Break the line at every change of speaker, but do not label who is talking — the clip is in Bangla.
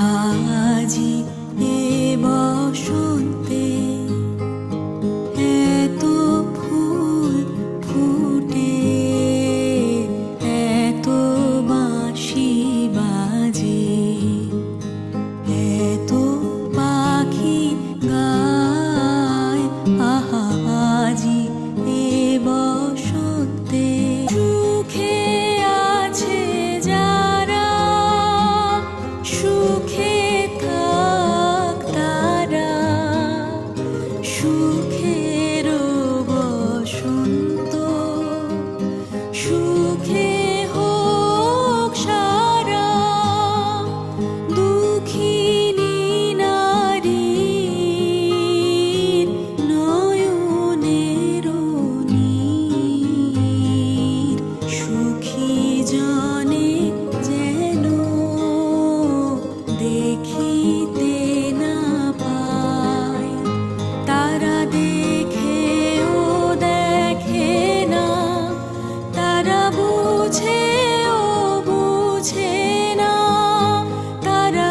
আজি এ বসন্তে এত ফুল ফুটে, এত বাঁশি বাজে, এত পাখি গায়, আহা আজি এ বসন্তে। সুখে আছে যারা, সুখে থাক তারা, সুখের বসন্ত সুখে হোক সারা। দুঃখিনী নারীর নয়নের নীর, সুখী জনে যেন দেখিতে না পায়। তারা দেখেও দেখে না, তারা বুঝেও বুঝে না, তারা